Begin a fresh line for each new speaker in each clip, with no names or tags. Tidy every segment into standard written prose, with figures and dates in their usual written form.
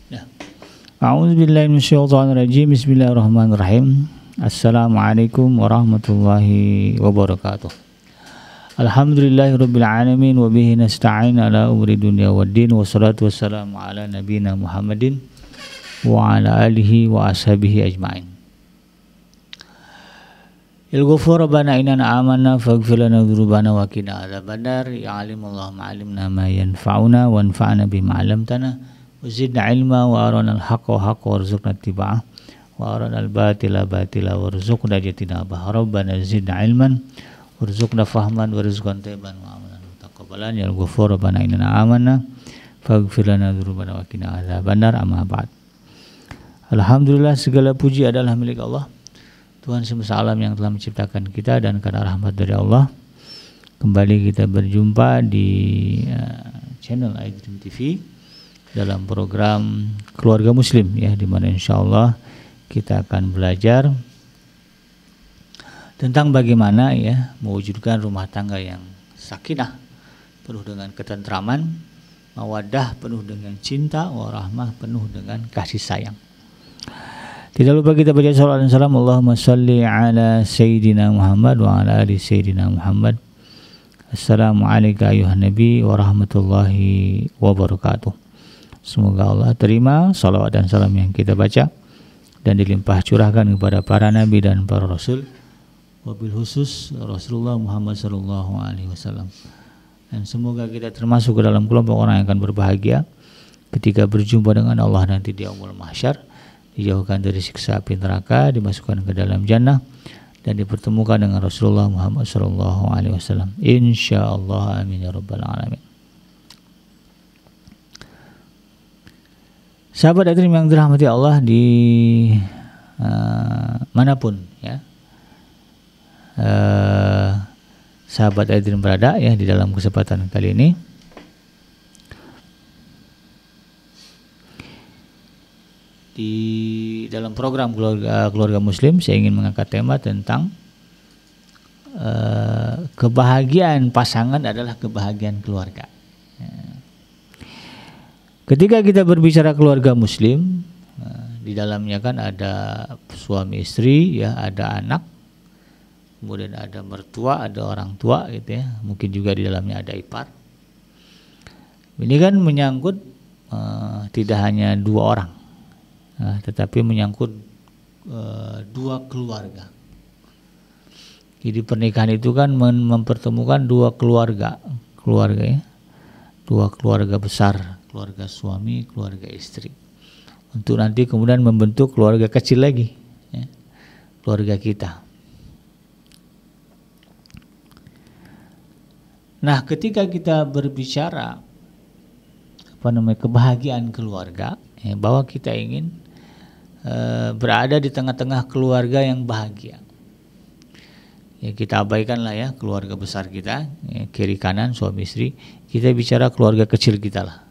Ya. A'udzubillahi minasyaitonirrajim. Bismillahirrahmanirrahim. Assalamualaikum warahmatullahi wabarakatuh. Alhamdulillahirabbil alamin wa bihi nasta'in ala umuri dunya waddin wassalatu wassalamu ala nabiyyina Muhammadin wa ala alihi wa ashabihi ajmain. Il ghafur rabbana inna amanna faghfir lana dzunubana wa qina adzabannar. Ya alimullah ma'alimna ma yanfa'una wanfa'na bima 'allamtana wazidna ilma wa arana al-haqqa haqqa warzuqna ittiba'ah wa arana al-batila batila warzuqna ijtinabah. Rabbana zidna ilman warzuqna fahman warzuqna tayyiban wa amalan mutaqabbalan. Ya ghafur rabbana inna amanna faghfir lana dzunubana wa qina adzabannar. Amma ba'd. Alhamdulillah, segala puji adalah milik Allah, Tuhan semesta alam yang telah menciptakan kita, dan karena rahmat dari Allah kembali kita berjumpa di channel iDream TV dalam program Keluarga Muslim, ya, di mana insya Allah kita akan belajar tentang bagaimana, ya, mewujudkan rumah tangga yang sakinah, penuh dengan ketentraman, mawaddah penuh dengan cinta, warahmah penuh dengan kasih sayang. Tidak lupa kita baca salawat dan salam. Allahumma salli ala Sayyidina Muhammad wa ala ali Sayyidina Muhammad. Assalamualaikum ayuhan Nabi wa rahmatullahi wabarakatuh. Semoga Allah terima salawat dan salam yang kita baca dan dilimpah curahkan kepada para nabi dan para rasul, wabil khusus Rasulullah Muhammad sallallahu alaihi wasallam. Dan semoga kita termasuk ke dalam kelompok orang yang akan berbahagia ketika berjumpa dengan Allah nanti di yaumul mahsyar, dijauhkan dari siksa api neraka, dimasukkan ke dalam jannah, dan dipertemukan dengan Rasulullah Muhammad sallallahu alaihi wasallam. Insyaallah, amin ya rabbal alamin. Sahabat iDream yang dirahmati Allah di manapun, ya, sahabat iDream berada, ya, di dalam kesempatan kali ini di dalam program keluarga Muslim, saya ingin mengangkat tema tentang kebahagiaan pasangan adalah kebahagiaan keluarga. Ketika kita berbicara keluarga Muslim, di dalamnya kan ada suami istri, ya, ada anak, kemudian ada mertua, ada orang tua, gitu, ya. Mungkin juga di dalamnya ada ipar. Ini kan menyangkut tidak hanya dua orang, tetapi menyangkut dua keluarga. Jadi pernikahan itu kan mempertemukan dua keluarga, ya, dua keluarga besar, keluarga suami, keluarga istri, untuk nanti kemudian membentuk keluarga kecil lagi, ya, keluarga kita. Nah, ketika kita berbicara kebahagiaan keluarga, ya, bahwa kita ingin berada di tengah-tengah keluarga yang bahagia, ya, kita abaikanlah, ya, keluarga besar kita, ya, kiri kanan suami istri, kita bicara keluarga kecil kita lah.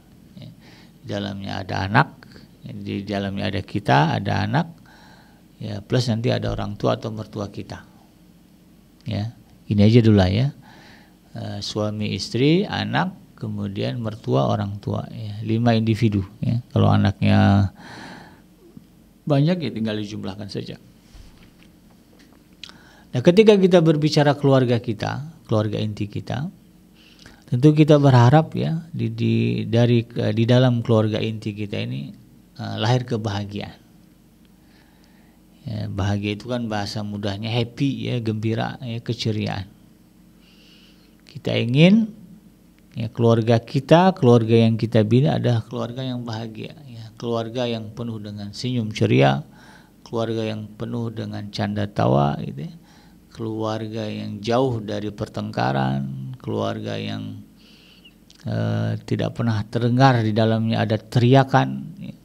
Di dalamnya ada anak, di dalamnya ada kita, ada anak, ya, plus nanti ada orang tua atau mertua kita, ya. Ini aja dulu lah, ya, suami istri, anak, kemudian mertua, orang tua, ya, 5 individu, ya. Kalau anaknya banyak, ya, tinggal dijumlahkan saja. Nah, ketika kita berbicara keluarga kita, keluarga inti kita, tentu kita berharap, ya, di dalam keluarga inti kita ini lahir kebahagiaan. Ya, bahagia itu kan bahasa mudahnya happy, ya, gembira, ya, keceriaan. Kita ingin, ya, keluarga kita, keluarga yang kita bina adalah keluarga yang bahagia, ya, keluarga yang penuh dengan senyum ceria, keluarga yang penuh dengan canda tawa, gitu, ya, keluarga yang jauh dari pertengkaran, keluarga yang tidak pernah terdengar di dalamnya ada teriakan, ya.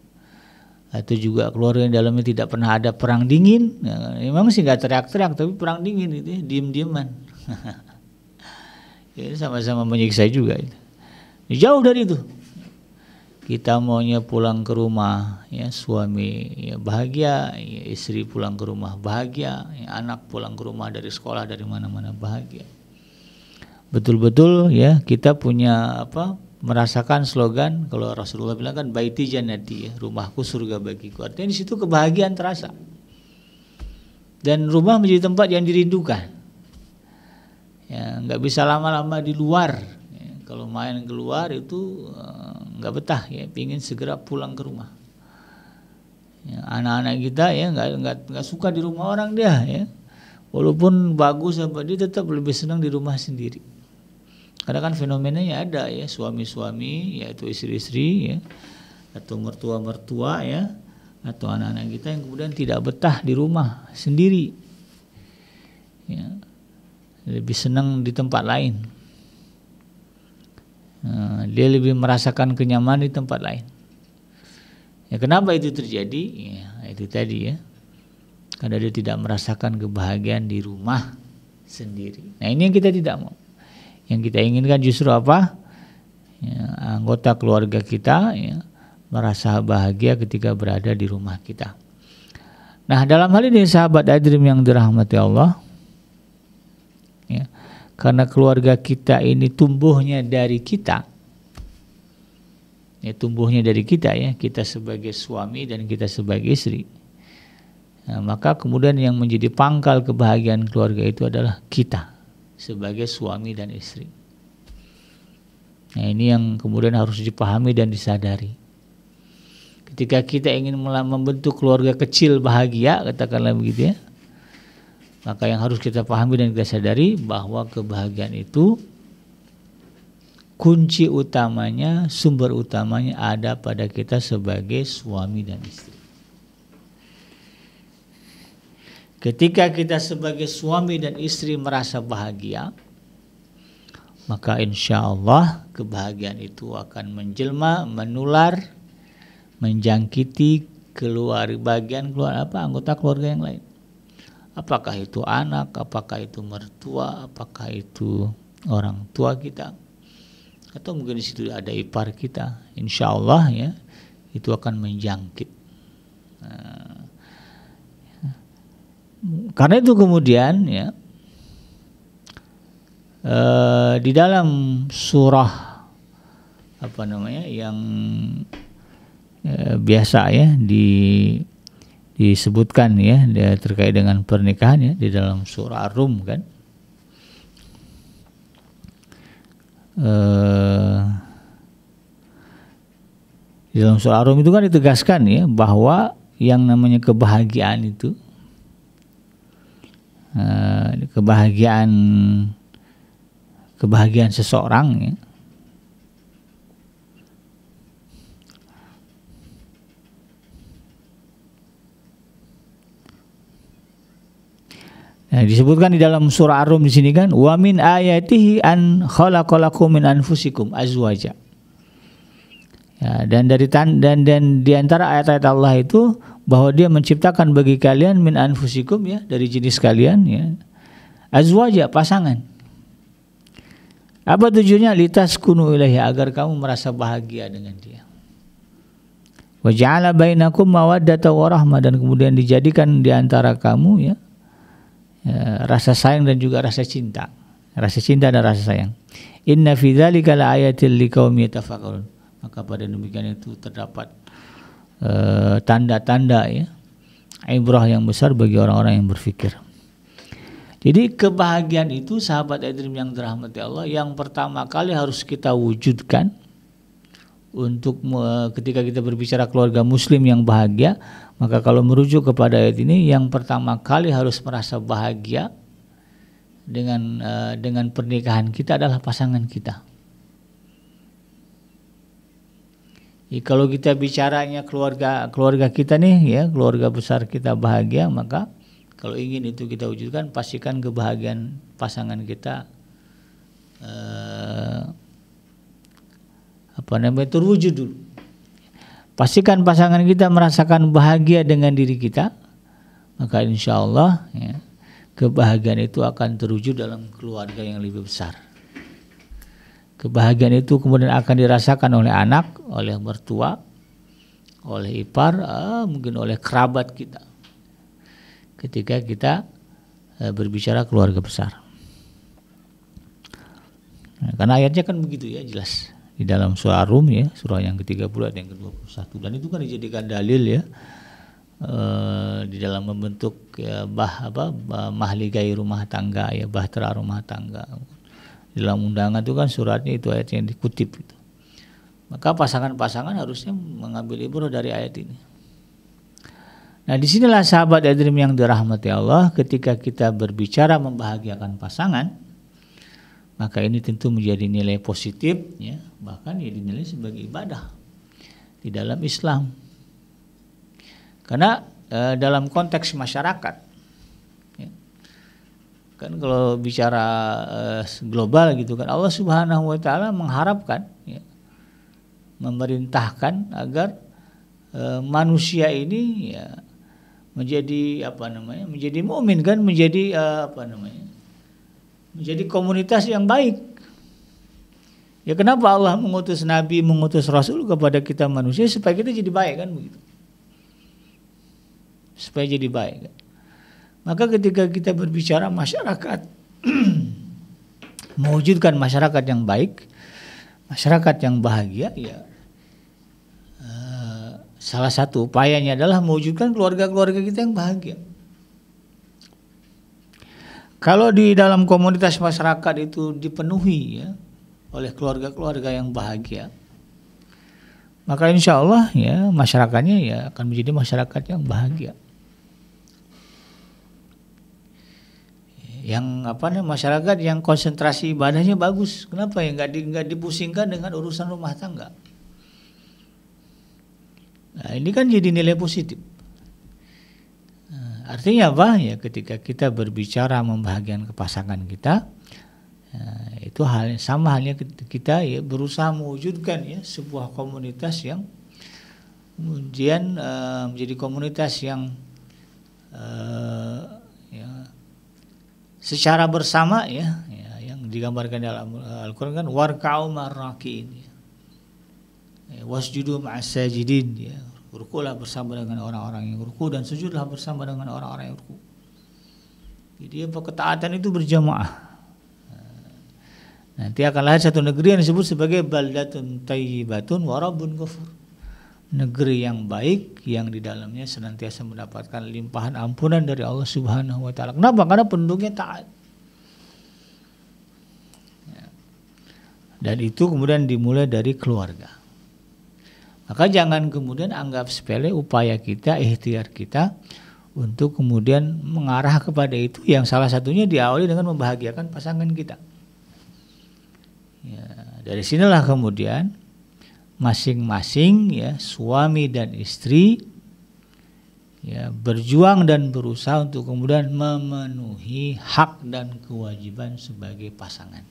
Atau juga keluarga yang dalamnya tidak pernah ada perang dingin, ya, memang sih nggak teriak-teriak tapi perang dingin, gitu, ya, diem-dieman. Ya, sama-sama menyiksa juga, itu. Jauh dari itu. Kita maunya pulang ke rumah, ya, suami, ya, bahagia, ya, istri pulang ke rumah bahagia, ya, anak pulang ke rumah dari sekolah dari mana-mana bahagia. Betul-betul, ya, kita punya merasakan slogan, kalau Rasulullah bilang kan baiti jannati, ya, rumahku surga bagiku. Artinya di situ kebahagiaan terasa. Dan rumah menjadi tempat yang dirindukan. Ya, nggak bisa lama-lama di luar. Ya, kalau main keluar itu nggak betah, ya, pingin segera pulang ke rumah. Ya, anak-anak kita ya nggak suka di rumah orang dia, ya. Walaupun bagus apa, dia tetap lebih senang di rumah sendiri. Karena kan fenomenanya ada, ya, suami-suami, yaitu istri-istri, ya, atau mertua-mertua, ya, atau anak-anak kita yang kemudian tidak betah di rumah sendiri, ya, lebih senang di tempat lain. Dia lebih merasakan kenyamanan di tempat lain. Ya, kenapa itu terjadi? Ya, itu tadi, ya, karena dia tidak merasakan kebahagiaan di rumah sendiri. Nah, ini yang kita tidak mau. Yang kita inginkan justru apa? Ya, anggota keluarga kita, ya, merasa bahagia ketika berada di rumah kita. Nah, dalam hal ini sahabat Adrim yang dirahmati Allah, ya, karena keluarga kita ini tumbuhnya dari kita, ya, tumbuhnya dari kita, ya, kita sebagai suami dan kita sebagai istri. Nah, maka kemudian yang menjadi pangkal kebahagiaan keluarga itu adalah kita sebagai suami dan istri. Nah, ini yang kemudian harus dipahami dan disadari. Ketika kita ingin membentuk keluarga kecil bahagia, katakanlah begitu, ya, maka yang harus kita pahami dan kita sadari bahwa kebahagiaan itu kunci utamanya, sumber utamanya ada pada kita sebagai suami dan istri. Ketika kita sebagai suami dan istri merasa bahagia, maka insya Allah kebahagiaan itu akan menjelma, menular, menjangkiti anggota keluarga yang lain. Apakah itu anak, apakah itu mertua, apakah itu orang tua kita, atau mungkin di situ ada ipar kita. Insya Allah, ya, itu akan menjangkit. Karena itu kemudian, ya, di dalam surah yang biasa, ya, disebutkan, ya, terkait dengan pernikahan, ya, di dalam surah Ar-Rum, kan, di dalam surah Ar-Rum itu kan ditegaskan, ya, bahwa yang namanya kebahagiaan itu, kebahagiaan seseorang, ya, nah, disebutkan di dalam surah Ar-Rum di sini, kan, wa min ayatihi an khalaqalakum min anfusikum azwaja. Ya, dan di antara ayat-ayat Allah itu bahwa Dia menciptakan bagi kalian min anfusikum, ya, dari jenis kalian, ya, azwaja, pasangan. Apa tujuannya? Litaskunu ilaihi, agar kamu merasa bahagia dengan dia. Wa ja'ala bainakum mawaddata wa rahmah, dan kemudian dijadikan di antara kamu, ya, rasa sayang dan juga rasa cinta. Rasa cinta dan rasa sayang. Inna fi dzalika laayatil liqaumin yatafakkarun. Maka pada demikian itu terdapat tanda-tanda, ya, ibrah yang besar bagi orang-orang yang berfikir. Jadi kebahagiaan itu, sahabat Adrim yang dirahmati Allah, yang pertama kali harus kita wujudkan untuk ketika kita berbicara keluarga muslim yang bahagia. Maka kalau merujuk kepada ayat ini, yang pertama kali harus merasa bahagia dengan pernikahan kita adalah pasangan kita. Kalau kita bicaranya keluarga kita nih, ya, keluarga besar kita bahagia, maka kalau ingin itu kita wujudkan, pastikan kebahagiaan pasangan kita terwujud dulu. Pastikan pasangan kita merasakan bahagia dengan diri kita, maka insya Allah, ya, kebahagiaan itu akan terwujud dalam keluarga yang lebih besar. Kebahagiaan itu kemudian akan dirasakan oleh anak, oleh mertua, oleh ipar, mungkin oleh kerabat kita, ketika kita berbicara keluarga besar. Nah, karena ayatnya kan begitu, ya, jelas. di dalam surah Rum ya, surah yang ke-30 ayat yang ke-21, dan itu kan dijadikan dalil ya di dalam membentuk ya, mahligai rumah tangga ya, bahtera rumah tangga. Di dalam undangan itu kan suratnya itu ayat yang dikutip itu. Maka pasangan-pasangan harusnya mengambil ibrah dari ayat ini. Nah, disinilah sahabat Adrim yang dirahmati Allah, ketika kita berbicara membahagiakan pasangan, maka ini tentu menjadi nilai positif, ya, bahkan ya dinilai sebagai ibadah di dalam Islam. Karena dalam konteks masyarakat, ya, kan kalau bicara global gitu kan, Allah Subhanahu Wa Taala mengharapkan, ya, memerintahkan agar manusia ini ya menjadi menjadi mukmin kan, menjadi menjadi komunitas yang baik. Ya, kenapa Allah mengutus nabi, mengutus rasul kepada kita manusia supaya kita jadi baik kan begitu. Supaya jadi baik kan. Maka ketika kita berbicara masyarakat mewujudkan masyarakat yang baik, masyarakat yang bahagia, ya salah satu upayanya adalah mewujudkan keluarga-keluarga kita yang bahagia. Kalau di dalam komunitas masyarakat itu dipenuhi ya oleh keluarga-keluarga yang bahagia, maka insya Allah ya masyarakatnya ya akan menjadi masyarakat yang bahagia. Yang masyarakat yang konsentrasi ibadahnya bagus. Kenapa ya nggak dipusingkan dengan urusan rumah tangga? Nah, ini kan jadi nilai positif. Nah, artinya apa? Ya, ketika kita berbicara membahagiakan pasangan kita, itu sama halnya kita ya berusaha mewujudkan ya sebuah komunitas yang kemudian menjadi komunitas yang ya, secara bersama ya yang digambarkan dalam Al-Quran kan warka'u ma'arraki'in. Wasjudu ma'as-sajidin, ya, rukulah bersama dengan orang-orang yang ruku dan sujudlah bersama dengan orang-orang yang ruku. Jadi ketaatan itu berjamaah. Nanti akan lahir satu negeri yang disebut sebagai baldatun thayyibatun wa rabbun ghafur. Negeri yang baik yang di dalamnya senantiasa mendapatkan limpahan ampunan dari Allah Subhanahu wa taala. Kenapa? Karena penduduknya taat. Dan itu kemudian dimulai dari keluarga. Maka jangan kemudian anggap sepele upaya kita, ikhtiar kita untuk kemudian mengarah kepada itu, yang salah satunya diawali dengan membahagiakan pasangan kita. Ya, dari sinilah kemudian masing-masing ya suami dan istri ya berjuang dan berusaha untuk kemudian memenuhi hak dan kewajiban sebagai pasangan.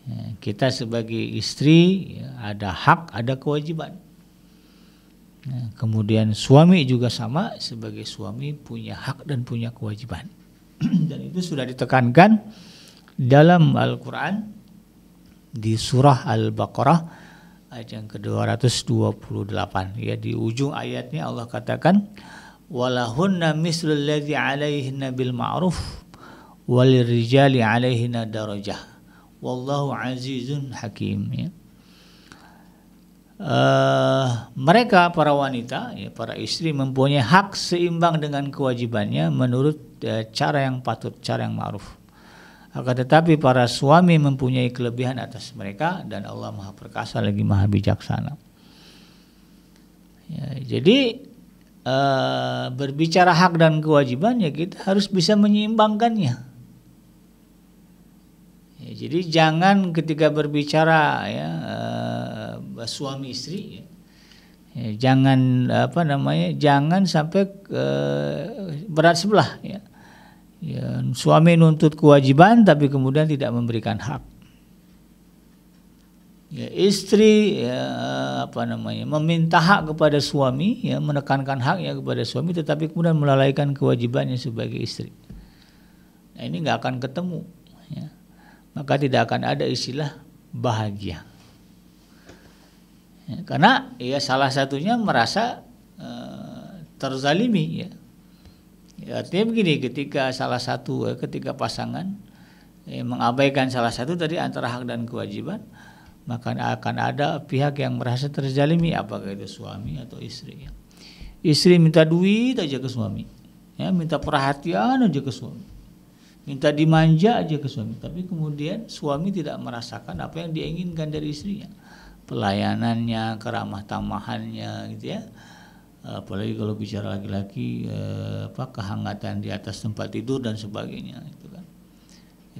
Ya, kita sebagai istri ya, ada hak, ada kewajiban. Ya, kemudian suami juga sama, sebagai suami punya hak dan punya kewajiban. Dan itu sudah ditekankan dalam Al-Quran di surah Al-Baqarah ayat yang ke-228. Ya, di ujung ayatnya Allah katakan walahunna mislul ladzi 'alaihinna bil ma'ruf walirrijali 'alaihinna darajah. Wallahu azizun hakim. Ya. Mereka para wanita, ya, para istri mempunyai hak seimbang dengan kewajibannya menurut cara yang patut, cara yang ma'ruf. Akan tetapi para suami mempunyai kelebihan atas mereka dan Allah Maha Perkasa lagi Maha Bijaksana. Ya, jadi berbicara hak dan kewajiban ya kita harus bisa menyeimbangkannya. Ya, jadi jangan ketika berbicara ya suami istri ya, jangan jangan sampai berat sebelah ya. Ya, suami nuntut kewajiban tapi kemudian tidak memberikan hak. Ya, istri ya, meminta hak kepada suami ya, menekankan haknya kepada suami tetapi kemudian melalaikan kewajibannya sebagai istri. Nah, ini nggak akan ketemu ya. Maka tidak akan ada istilah bahagia. Ya, karena ya salah satunya merasa terzalimi ya. Ya, artinya begini, ketika pasangan mengabaikan salah satu tadi antara hak dan kewajiban, maka akan ada pihak yang merasa terzalimi, apakah itu suami atau istri. Istri minta duit aja ke suami, ya, minta perhatian aja ke suami, minta dimanja aja ke suami, tapi kemudian suami tidak merasakan apa yang dia inginkan dari istrinya, pelayanannya, keramah tamahannya, gitu ya. Apalagi kalau bicara laki-laki, kehangatan di atas tempat tidur dan sebagainya, itu kan.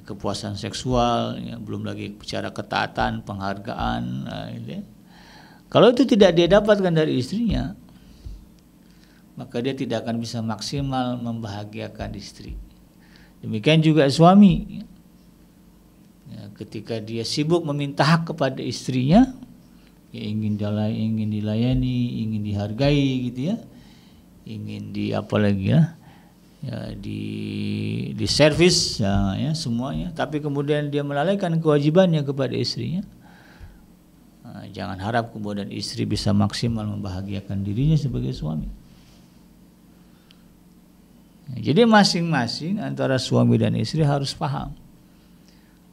Kepuasan seksual, ya, belum lagi bicara ketaatan, penghargaan, gitu ya. Kalau itu tidak dia dapatkan dari istrinya, maka dia tidak akan bisa maksimal membahagiakan istri. Demikian juga suami, ya, ketika dia sibuk meminta hak kepada istrinya, ya, ingin dilayani, ingin dihargai, gitu ya, ingin di servis, ya, semuanya, tapi kemudian dia melalaikan kewajibannya kepada istrinya. Jangan harap kemudian istri bisa maksimal membahagiakan dirinya sebagai suami. Jadi masing-masing antara suami dan istri harus paham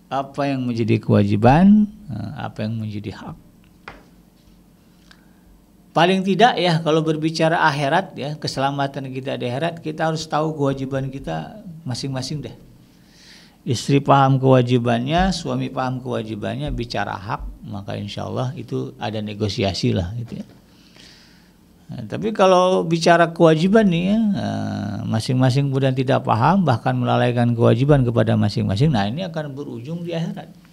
apa yang menjadi kewajiban, apa yang menjadi hak. Paling tidak ya, kalau berbicara akhirat, ya, keselamatan kita di akhirat, kita harus tahu kewajiban kita masing-masing deh. Istri paham kewajibannya, suami paham kewajibannya, bicara hak, maka insya Allah itu ada negosiasi lah, gitu ya. Nah, tapi kalau bicara kewajiban nih, ya, masing-masing kemudian tidak paham, bahkan melalaikan kewajiban kepada masing-masing, nah ini akan berujung di akhirat.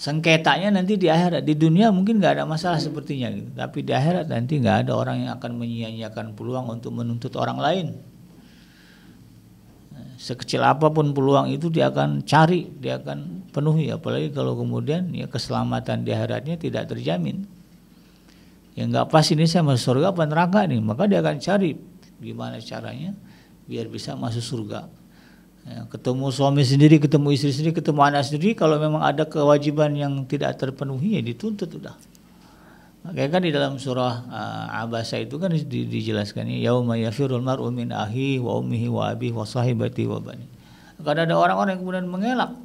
Sengketanya nanti di akhirat. Di dunia mungkin nggak ada masalah sepertinya, gitu. Tapi di akhirat nanti nggak ada orang yang akan menyia-nyiakan peluang untuk menuntut orang lain. Sekecil apapun peluang itu dia akan cari, dia akan penuhi. Apalagi kalau kemudian ya keselamatan di akhiratnya tidak terjamin. Ya nggak pas, ini saya masuk surga apa neraka nih, maka dia akan cari gimana caranya biar bisa masuk surga. Ya, ketemu suami sendiri, ketemu istri sendiri, ketemu anak sendiri, kalau memang ada kewajiban yang tidak terpenuhi ya dituntut udah. Makanya kan di dalam surah Abasa itu kan dijelaskan, yauma yafirul mar'u min akhihi wa ummihi wa abihi wa sahibatihi wa bani. Akan ada orang-orang yang kemudian mengelak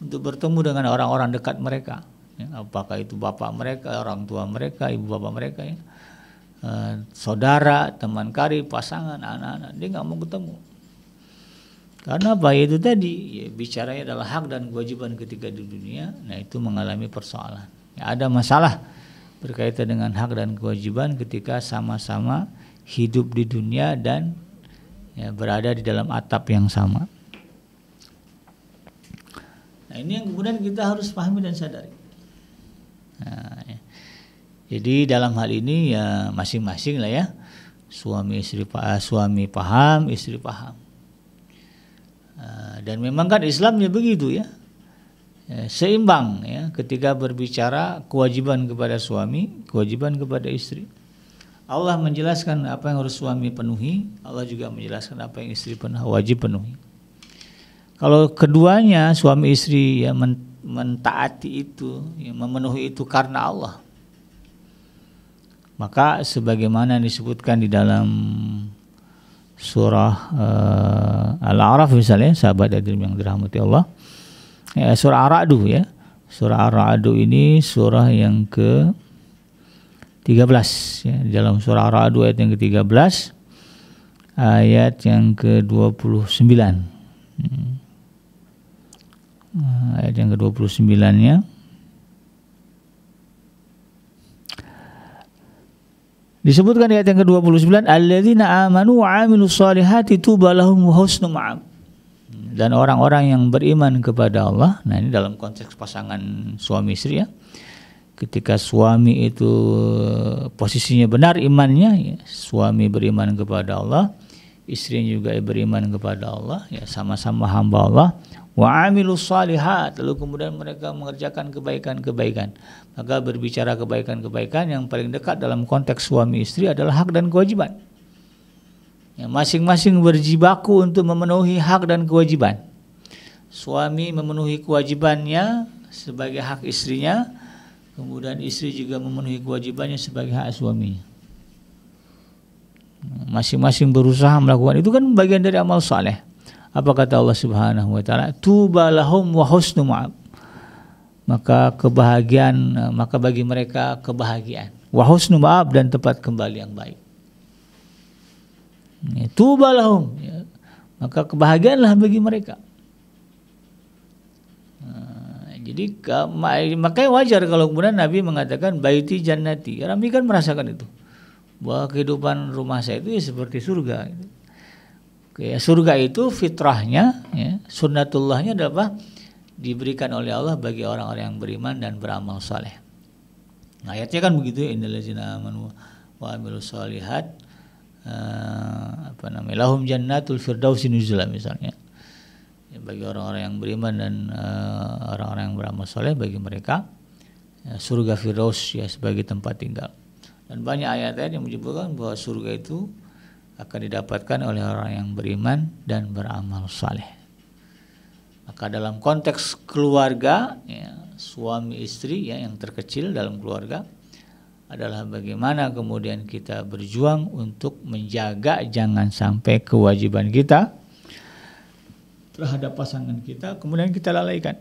untuk bertemu dengan orang-orang dekat mereka, ya, apakah itu bapak mereka, orang tua mereka, ibu bapak mereka, ya, saudara, teman karib, pasangan, anak-anak, dia nggak mau ketemu. Karena apa? Itu tadi ya, bicaranya adalah hak dan kewajiban ketika di dunia. Nah itu mengalami persoalan, ya, ada masalah berkaitan dengan hak dan kewajiban ketika sama-sama hidup di dunia dan ya, berada di dalam atap yang sama. Nah ini yang kemudian kita harus pahami dan sadari. Nah, ya. Jadi dalam hal ini ya masing-masing lah ya, suami paham, istri paham. Dan memang kan Islamnya begitu ya, seimbang ya, ketika berbicara kewajiban kepada suami, kewajiban kepada istri. Allah menjelaskan apa yang harus suami penuhi, Allah juga menjelaskan apa yang istri wajib penuhi. Kalau keduanya suami istri ya mentaati itu, ya, memenuhi itu karena Allah, maka sebagaimana disebutkan di dalam surah Al-A'raf misalnya, sahabat hadirin yang dirahmati Allah, ya, surah Ar-Ra'd ya. Surah Ar-Ra'd ini surah yang ke-13 ya. Di dalam surah Ar-Ra'd ayat yang ke-13, ayat yang ke-29. Ayat yang ke-29-nya disebutkan di ayat yang ke-29, alladzina amanu wa 'amilus shalihati tuba lahum wa husnu ma'ab. Dan orang-orang yang beriman kepada Allah. Nah, ini dalam konteks pasangan suami istri ya. Ketika suami itu posisinya benar imannya, ya, suami beriman kepada Allah, istrinya juga beriman kepada Allah, ya, sama-sama hamba Allah. Wa 'amilus shalihat, lalu kemudian mereka mengerjakan kebaikan-kebaikan. Maka berbicara kebaikan-kebaikan yang paling dekat dalam konteks suami istri adalah hak dan kewajiban. Ya, masing-masing berjibaku untuk memenuhi hak dan kewajiban. Suami memenuhi kewajibannya sebagai hak istrinya, kemudian istri juga memenuhi kewajibannya sebagai hak suaminya. Masing-masing berusaha melakukan itu, kan bagian dari amal saleh. Apa kata Allah Subhanahu wa taala? Tuba lahum wa husnu ma'ab. Maka bagi mereka kebahagiaan. Wa husnu ma'ab, dan tempat kembali yang baik. Tuba lahum, ya. Maka kebahagiaanlah bagi mereka. Jadi makanya wajar kalau kemudian Nabi mengatakan baiti jannati. Nabi kan merasakan itu, bahwa kehidupan rumah saya itu ya seperti surga. Surga itu fitrahnya, ya, sunnatullahnya adalah apa? Diberikan oleh Allah bagi orang-orang yang beriman dan beramal saleh. Nah, ayatnya kan begitu, innallazina amanu wa amilus shalihat lahum jannatul firdausi nuzula, misalnya. Ya, bagi orang-orang yang beriman dan orang-orang yang beramal saleh, bagi mereka surga firdaus, ya, sebagai tempat tinggal. Dan banyak ayat-ayat yang menyebutkan bahwa surga itu akan didapatkan oleh orang yang beriman dan beramal saleh. Maka dalam konteks keluarga, ya, suami istri, ya, yang terkecil dalam keluarga adalah bagaimana kemudian kita berjuang untuk menjaga jangan sampai kewajiban kita terhadap pasangan kita kemudian kita lalaikan.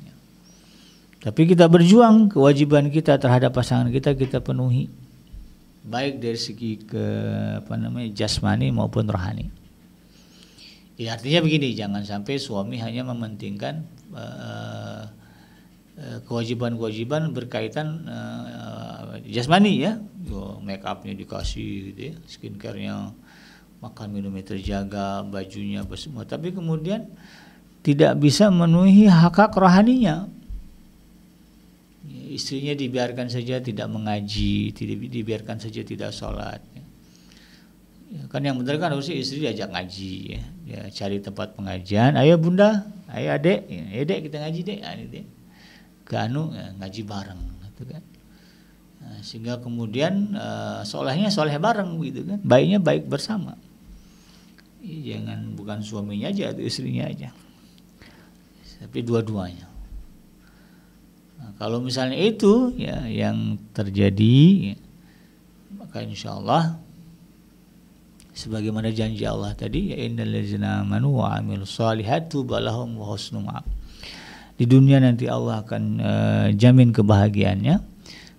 Ya. Tapi kita berjuang, kewajiban kita terhadap pasangan kita penuhi, baik dari segi jasmani maupun rohani. Ya, artinya begini, jangan sampai suami hanya mementingkan kewajiban-kewajiban berkaitan jasmani, ya, make upnya dikasih, gitu ya, skincare-nya, makan minumnya terjaga, bajunya semua, tapi kemudian tidak bisa memenuhi hak rohaninya. Istrinya dibiarkan saja tidak mengaji, dibiarkan saja tidak sholat. Ya, kan yang benar kan harusnya istri diajak ngaji, ya, cari tempat pengajian. Ayo bunda, ayo adek, ya, dek kita ngaji dek, ya, ngaji bareng, gitu kan. Nah, sehingga kemudian solehnya soleh bareng, gitu kan, baiknya baik bersama. Ya, jangan bukan suaminya aja atau istrinya aja, tapi dua-duanya. Nah, kalau misalnya itu, ya, yang terjadi, ya, maka insya Allah sebagaimana janji Allah tadi, ya, innallazina amanu wa amilus shalihat tuba lahum wa husnu ma'ab. Di dunia nanti Allah akan jamin kebahagiaannya.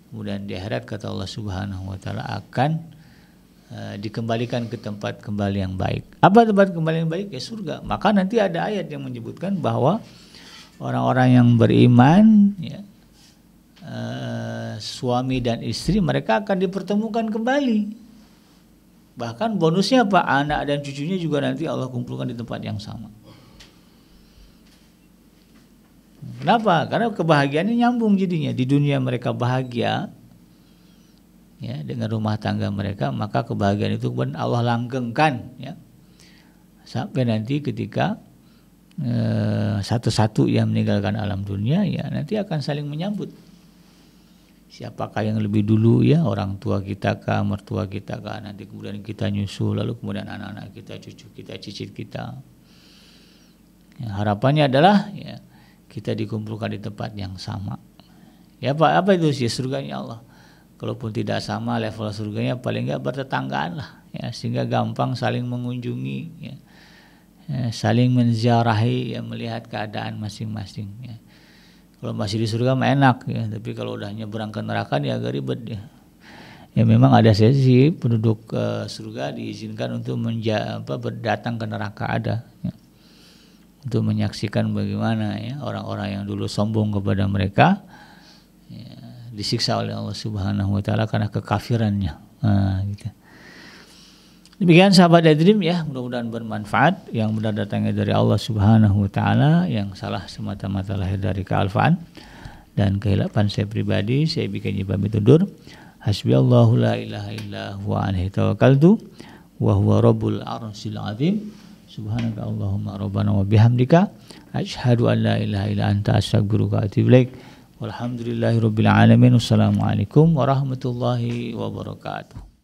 Kemudian di akhirat kata Allah Subhanahu wa taala akan dikembalikan ke tempat kembali yang baik. Apa tempat kembali yang baik? Ya, surga. Maka nanti ada ayat yang menyebutkan bahwa orang-orang yang beriman, ya, suami dan istri mereka akan dipertemukan kembali. Bahkan bonusnya apa? Anak dan cucunya juga nanti Allah kumpulkan di tempat yang sama. Kenapa? Karena kebahagiaannya nyambung jadinya. Di dunia mereka bahagia, ya, dengan rumah tangga mereka, maka kebahagiaan itu pun Allah langgengkan, ya, sampai nanti ketika satu-satu yang meninggalkan alam dunia, ya, nanti akan saling menyambut. Siapakah yang lebih dulu, ya, orang tua kita kah, mertua kita kah, nanti kemudian kita nyusul, lalu kemudian anak-anak kita, cucu kita, cicit kita. Ya, harapannya adalah, ya, kita dikumpulkan di tempat yang sama. Ya, apa itu sih surganya Allah? Kalaupun tidak sama level surganya, paling enggak bertetanggaan lah, ya, sehingga gampang saling mengunjungi, ya, saling menziarahi, ya, melihat keadaan masing-masing, ya. Kalau masih di surga mah enak, ya, tapi kalau udah nyebrang ke neraka ya agak ribet, ya. Ya, memang ada sesi penduduk surga diizinkan untuk berdatang ke neraka, ada, ya, untuk menyaksikan bagaimana, ya, orang-orang yang dulu sombong kepada mereka, ya, disiksa oleh Allah Subhanahu wa taala karena kekafirannya. Gitu. Demikian sahabat Dream, ya, mudah-mudahan bermanfaat. Yang benar datangnya dari Allah Subhanahu wa taala, yang salah semata-mata lahir dari kealfaan dan kehilapan saya pribadi. Saya bikin pamit undur. Hasbiyallahu la ilaha illa huwa alaihi tawakkaltu wa huwa rabbul arsyil azim. Subhanaka Allahumma rabbana wa bihamdika asyhadu an la ilaha illa anta astaghfiruka wa atubu ilaik. Walhamdulillahirabbil alamin. Wassalamualaikum warahmatullahi wabarakatuh.